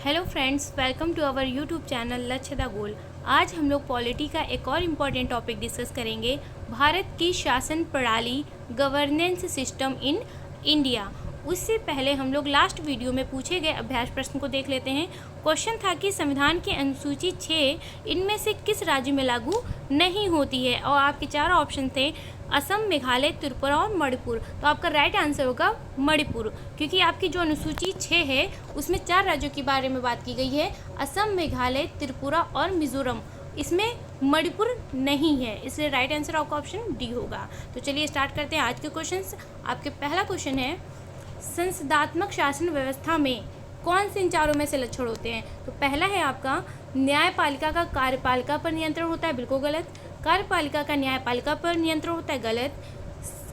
Hello friends, welcome to our YouTube channel Lakshya the goal. आज हम लोग पॉलिटी का एक और इम्पॉर्टेंट टॉपिक डिस्कस करेंगे, भारत की शासन प्रणाली, गवर्नेंस सिस्टम इन इंडिया। उससे पहले हम लोग लास्ट वीडियो में पूछे गए अभ्यास प्रश्न को देख लेते हैं। क्वेश्चन था कि संविधान की अनुसूची 6 इनमें से किस राज्य में लागू नहीं होती है, और आपके चार ऑप्शन थे असम, मेघालय, त्रिपुरा और मणिपुर। तो आपका राइट आंसर होगा मणिपुर, क्योंकि आपकी जो अनुसूची 6 है उसमें 4 राज्यों के बारे में बात की गई है, असम, मेघालय, त्रिपुरा और मिजोरम। इसमें मणिपुर नहीं है, इसलिए राइट आंसर आपका ऑप्शन डी होगा। तो चलिए स्टार्ट करते हैं आज के क्वेश्चंस। आपके पहला क्वेश्चन है, संसदात्मक शासन व्यवस्था में कौन से इन चारों में से लक्षण होते हैं? तो पहला है आपका, न्यायपालिका का कार्यपालिका पर नियंत्रण होता है, बिल्कुल गलत। कार्यपालिका का न्यायपालिका पर नियंत्रण होता है, गलत।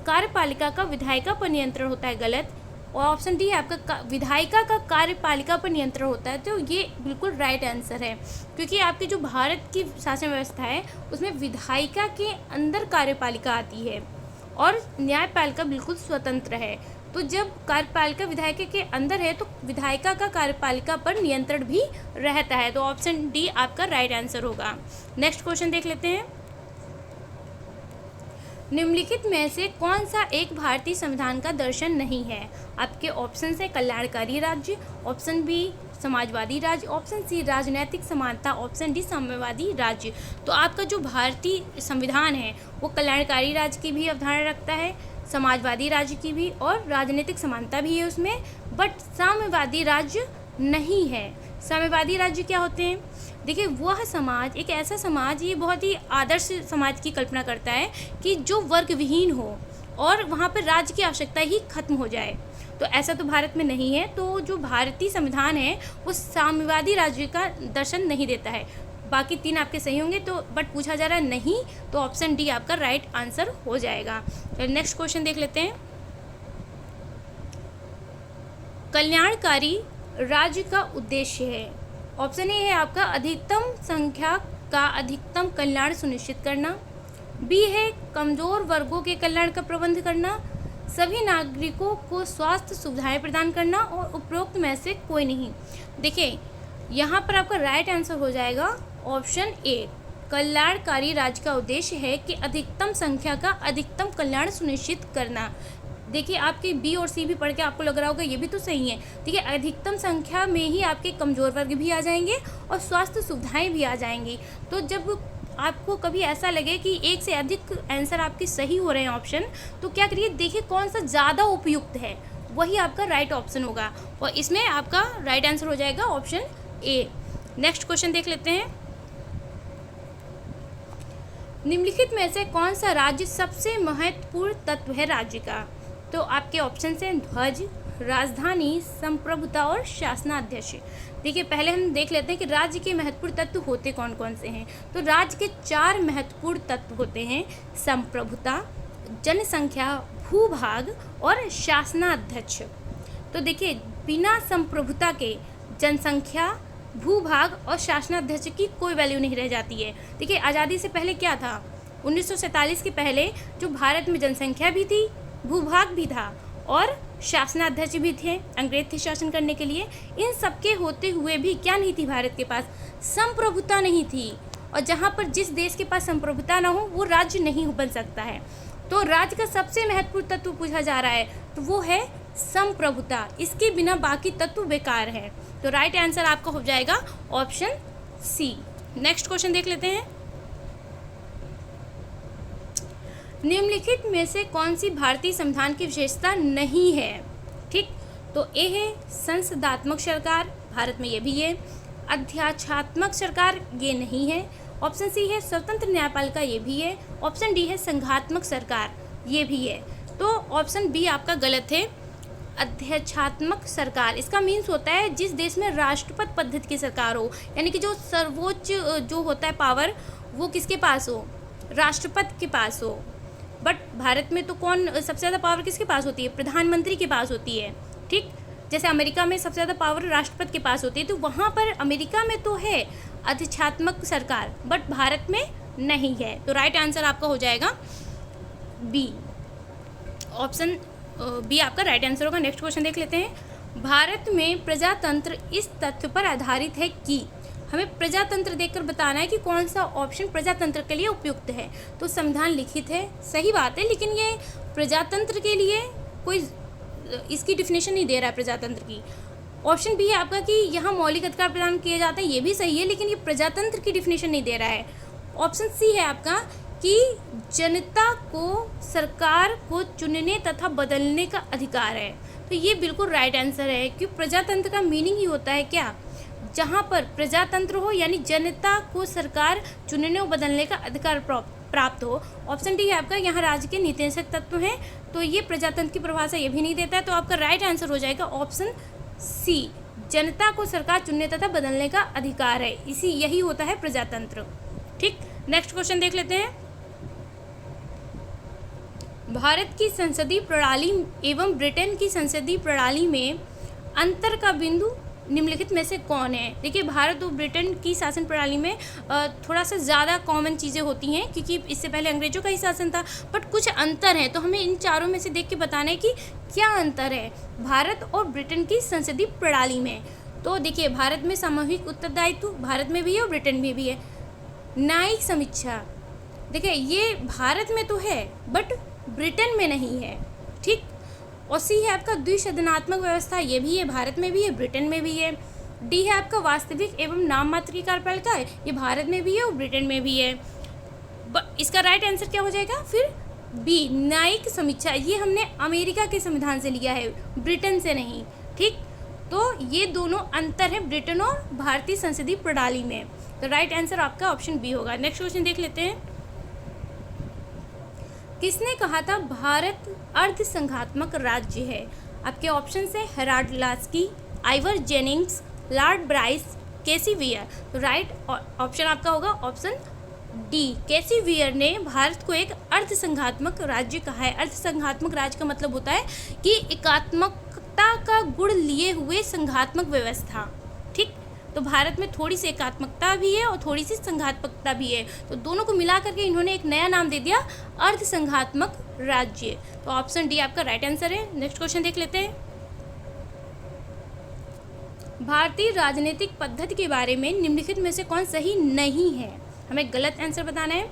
कार्यपालिका का विधायिका पर नियंत्रण होता है, गलत। और ऑप्शन डी है आपका, विधायिका का कार्यपालिका पर नियंत्रण होता है। तो ये बिल्कुल राइट आंसर है, क्योंकि आपकी जो भारत की शासन व्यवस्था है उसमें विधायिका के अंदर कार्यपालिका आती है और न्यायपालिका बिल्कुल स्वतंत्र है। तो जब कार्यपालिका विधायिका के अंदर है तो विधायिका का कार्यपालिका पर नियंत्रण भी रहता है। तो ऑप्शन डी आपका राइट आंसर होगा। नेक्स्ट क्वेश्चन देख लेते हैं, निम्नलिखित में से कौन सा एक भारतीय संविधान का दर्शन नहीं है? आपके ऑप्शन है कल्याणकारी राज्य, ऑप्शन बी समाजवादी राज्य, ऑप्शन सी राजनीतिक समानता, ऑप्शन डी साम्यवादी राज्य। तो आपका जो भारतीय संविधान है वो कल्याणकारी राज्य की भी अवधारणा रखता है, समाजवादी राज्य की भी, और राजनीतिक समानता भी है उसमें, बट साम्यवादी राज्य नहीं है। साम्यवादी राज्य क्या होते हैं? देखिए, वह समाज, एक ऐसा समाज, ये बहुत ही आदर्श समाज की कल्पना करता है कि जो वर्ग विहीन हो और वहाँ पर राज्य की आवश्यकता ही खत्म हो जाए। तो ऐसा तो भारत में नहीं है। तो जो भारतीय संविधान है वो साम्यवादी राज्य का दर्शन नहीं देता है। बाकी तीन आपके सही होंगे, तो बट पूछा जा रहा है नहीं, तो ऑप्शन डी आपका राइट आंसर हो जाएगा। तो नेक्स्ट क्वेश्चन देख लेते हैं, कल्याणकारी राज्य का उद्देश्य है। ऑप्शन ए है आपका, अधिकतम संख्या का अधिकतम कल्याण सुनिश्चित करना। बी है, कमजोर वर्गों के कल्याण का प्रबंध करना। सभी नागरिकों को स्वास्थ्य सुविधाएं प्रदान करना, और उपरोक्त में से कोई नहीं। देखिए, यहाँ पर आपका राइट आंसर हो जाएगा ऑप्शन ए, कल्याणकारी राज्य का उद्देश्य है कि अधिकतम संख्या का अधिकतम कल्याण सुनिश्चित करना। देखिए, आपके बी और सी भी पढ़ के आपको लग रहा होगा ये भी तो सही है। ठीक है, अधिकतम संख्या में ही आपके कमजोर वर्ग भी आ जाएंगे और स्वास्थ्य सुविधाएं भी आ जाएंगी। तो जब आपको कभी ऐसा लगे कि एक से अधिक आंसर आपके सही हो रहे हैं ऑप्शन, तो क्या करिए, देखिए कौन सा ज़्यादा उपयुक्त है, वही आपका राइट ऑप्शन होगा, और इसमें आपका राइट आंसर हो जाएगा ऑप्शन ए। नेक्स्ट क्वेश्चन देख लेते हैं, निम्नलिखित में से कौन सा राज्य सबसे महत्वपूर्ण तत्व है राज्य का? तो आपके ऑप्शन हैं ध्वज, राजधानी, संप्रभुता और शासनाध्यक्ष। देखिए, पहले हम देख लेते हैं कि राज्य के महत्वपूर्ण तत्व होते कौन कौन से हैं। तो राज्य के 4 महत्वपूर्ण तत्व होते हैं, संप्रभुता, जनसंख्या, भूभाग और शासनाध्यक्ष। तो देखिए, बिना संप्रभुता के जनसंख्या, भूभाग और शासनाध्यक्ष की कोई वैल्यू नहीं रह जाती है। देखिए, आज़ादी से पहले क्या था, 1947 के पहले जो भारत में जनसंख्या भी थी, भूभाग भी था और शासनाध्यक्ष भी थे, अंग्रेज थे शासन करने के लिए। इन सब के होते हुए भी क्या नहीं थी भारत के पास? संप्रभुता नहीं थी। और जहाँ पर जिस देश के पास संप्रभुता ना हो वो राज्य नहीं बन सकता है। तो राज्य का सबसे महत्वपूर्ण तत्व पूछा जा रहा है तो वो है संप्रभुता। इसके बिना बाकी तत्व बेकार है। तो राइट आंसर आपका हो जाएगा ऑप्शन सी। नेक्स्ट क्वेश्चन देख लेते हैं, निम्नलिखित में से कौन सी भारतीय संविधान की विशेषता नहीं है? ठीक, तो ए है संसदात्मक सरकार, भारत में ये भी है। अध्यक्षात्मक सरकार, ये नहीं है। ऑप्शन सी है स्वतंत्र न्यायपालिका, ये भी है। ऑप्शन डी है संघात्मक सरकार, ये भी है। तो ऑप्शन बी आपका गलत है, अध्यक्षात्मक सरकार। इसका मीन्स होता है जिस देश में राष्ट्रपति पद्धति की सरकार हो, यानी कि जो सर्वोच्च जो होता है पावर वो किसके पास हो, राष्ट्रपति के पास हो। बट भारत में तो कौन सबसे ज़्यादा पावर किसके पास होती है? प्रधानमंत्री के पास होती है। ठीक, जैसे अमेरिका में सबसे ज़्यादा पावर राष्ट्रपति के पास होती है, तो वहाँ पर अमेरिका में तो है अध्यक्षात्मक सरकार, बट भारत में नहीं है। तो राइट आंसर आपका हो जाएगा बी, ऑप्शन बी आपका राइट आंसर होगा। नेक्स्ट क्वेश्चन देख लेते हैं, भारत में प्रजातंत्र इस तथ्य पर आधारित है कि हमें प्रजातंत्र देखकर बताना है कि कौन सा ऑप्शन प्रजातंत्र के लिए उपयुक्त है। तो संविधान लिखित है, सही बात है, लेकिन ये प्रजातंत्र के लिए कोई इसकी डिफिनेशन नहीं दे रहा है प्रजातंत्र की। ऑप्शन बी है आपका कि यहाँ मौलिक अधिकार प्रदान किए जाते हैं, ये भी सही है, लेकिन ये प्रजातंत्र की डिफिनेशन नहीं दे रहा है। ऑप्शन सी है आपका कि जनता को सरकार को चुनने तथा बदलने का अधिकार है। तो ये बिल्कुल राइट आंसर है, क्योंकि प्रजातंत्र का मीनिंग ही होता है क्या, जहाँ पर प्रजातंत्र हो यानी जनता को सरकार चुनने और बदलने का अधिकार प्राप्त हो। ऑप्शन डी है आपका यहाँ राज्य के नीतिशक तत्व हैं, तो ये प्रजातंत्र की परिभाषा ये भी नहीं देता है। तो आपका राइट आंसर हो जाएगा ऑप्शन सी, जनता को सरकार चुनने तथा बदलने का अधिकार है, यही होता है प्रजातंत्र। ठीक, नेक्स्ट क्वेश्चन देख लेते हैं। भारत की संसदीय प्रणाली एवं ब्रिटेन की संसदीय प्रणाली में अंतर का बिंदु निम्नलिखित में से कौन है। देखिए, भारत और ब्रिटेन की शासन प्रणाली में थोड़ा सा ज़्यादा कॉमन चीज़ें होती हैं, क्योंकि इससे पहले अंग्रेजों का ही शासन था, बट कुछ अंतर है। तो हमें इन चारों में से देख के बताना है कि क्या अंतर है भारत और ब्रिटेन की संसदीय प्रणाली में। तो देखिए, भारत में सामूहिक उत्तरदायित्व भारत में भी है और ब्रिटेन में भी है। न्यायिक समीक्षा, देखिए ये भारत में तो है बट ब्रिटेन में नहीं है। ठीक, और सी है आपका द्विसदनात्मक व्यवस्था, ये भी है, भारत में भी है, ब्रिटेन में भी है। डी है आपका वास्तविक एवं नाम मात्र की कार्यपालिका है, ये भारत में भी है और ब्रिटेन में भी है। इसका राइट आंसर क्या हो जाएगा फिर बी, न्यायिक समीक्षा, ये हमने अमेरिका के संविधान से लिया है, ब्रिटेन से नहीं। ठीक, तो ये दोनों अंतर है ब्रिटेन और भारतीय संसदीय प्रणाली में। तो राइट आंसर आपका ऑप्शन बी होगा। नेक्स्ट क्वेश्चन देख लेते हैं। किसने कहा था भारत अर्धसंघात्मक राज्य है। आपके ऑप्शन है Harold Laski, Ivor Jennings, Lord Bryce, K C. Wheare right option आपका होगा ऑप्शन डी, केसी वियर ने भारत को एक अर्धसंघात्मक राज्य कहा है। अर्धसंघात्मक राज्य का मतलब होता है कि एकात्मकता का गुण लिए हुए संघात्मक व्यवस्था। ठीक, तो भारत में थोड़ी सी एकात्मकता भी है और थोड़ी सी संघात्मकता भी है, तो दोनों को मिला करके इन्होंने एक नया नाम दे दिया अर्धसंघात्मक राज्य। तो ऑप्शन डी आपका राइट आंसर है। नेक्स्ट क्वेश्चन देख लेते हैं। भारतीय राजनीतिक पद्धति के बारे में निम्नलिखित में से कौन सही नहीं है। हमें गलत आंसर बताना है।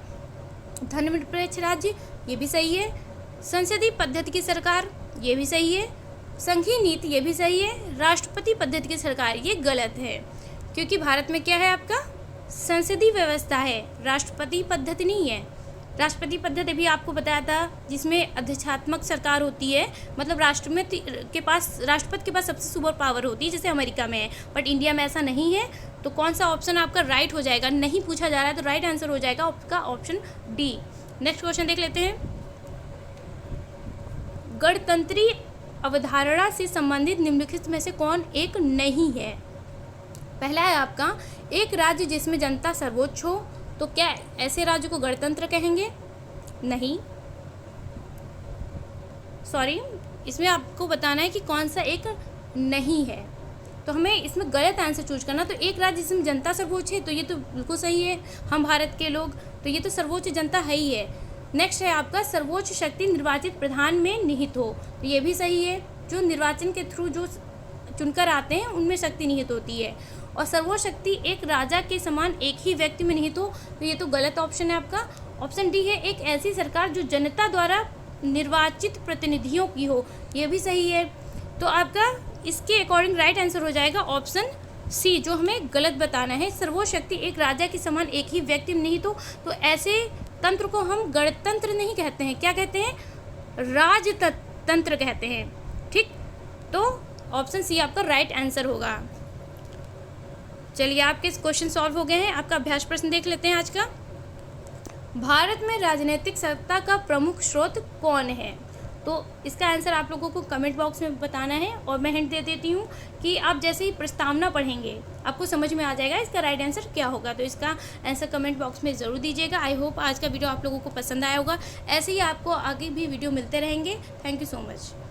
धर्मनिरपेक्ष राज्य, ये भी सही है। संसदीय पद्धति की सरकार, ये भी सही है। संघीय नीति, ये भी सही है। राष्ट्रपति पद्धति की सरकार, ये गलत है, क्योंकि भारत में क्या है आपका संसदीय व्यवस्था है, राष्ट्रपति पद्धति नहीं है। राष्ट्रपति पद्धति भी आपको बताया था, जिसमें अध्यक्षात्मक सरकार होती है, मतलब राष्ट्रपति के पास सबसे सुपर पावर होती है, जैसे अमेरिका में है, बट इंडिया में ऐसा नहीं है। तो कौन सा ऑप्शन आपका राइट हो जाएगा, नहीं पूछा जा रहा है, तो राइट आंसर हो जाएगा आपका ऑप्शन डी। नेक्स्ट क्वेश्चन देख लेते हैं। गणतंत्रीय अवधारणा से संबंधित निम्नलिखित में से कौन एक नहीं है। पहला है आपका एक राज्य जिसमें जनता सर्वोच्च हो। तो क्या ऐसे राज्य को गणतंत्र कहेंगे? नहीं, सॉरी, इसमें आपको बताना है कि कौन सा एक नहीं है, तो हमें इसमें गलत आंसर चूज करना। तो एक राज्य जिसमें जनता सर्वोच्च है, तो ये तो बिल्कुल सही है, हम भारत के लोग, तो ये तो सर्वोच्च जनता है ही है। नेक्स्ट है आपका सर्वोच्च शक्ति निर्वाचित प्रधान में निहित हो, तो ये भी सही है, जो निर्वाचन के थ्रू जो चुनकर आते हैं उनमें शक्ति निहित होती है। और सर्वोच्च शक्ति एक राजा के समान एक ही व्यक्ति में निहित हो, तो ये तो गलत ऑप्शन है आपका। ऑप्शन डी है एक ऐसी सरकार जो जनता द्वारा निर्वाचित प्रतिनिधियों की हो, ये भी सही है। तो आपका इसके अकॉर्डिंग राइट आंसर हो जाएगा ऑप्शन सी, जो हमें गलत बताना है। सर्वोच्च शक्ति एक राजा के समान एक ही व्यक्ति में निहित हो, तो ऐसे तंत्र को हम गणतंत्र नहीं कहते हैं, क्या कहते हैं? राजतंत्र कहते हैं। ठीक, तो ऑप्शन सी आपका राइट आंसर होगा। चलिए, आपके क्वेश्चन सॉल्व हो गए हैं। आपका अभ्यास प्रश्न देख लेते हैं आज का। भारत में राजनीतिक सत्ता का प्रमुख स्रोत कौन है? तो इसका आंसर आप लोगों को कमेंट बॉक्स में बताना है, और मैं हिंट दे देती हूँ कि आप जैसे ही प्रस्तावना पढ़ेंगे आपको समझ में आ जाएगा इसका राइट आंसर क्या होगा। तो इसका आंसर कमेंट बॉक्स में ज़रूर दीजिएगा। आई होप आज का वीडियो आप लोगों को पसंद आया होगा। ऐसे ही आपको आगे भी वीडियो मिलते रहेंगे। Thank you so much.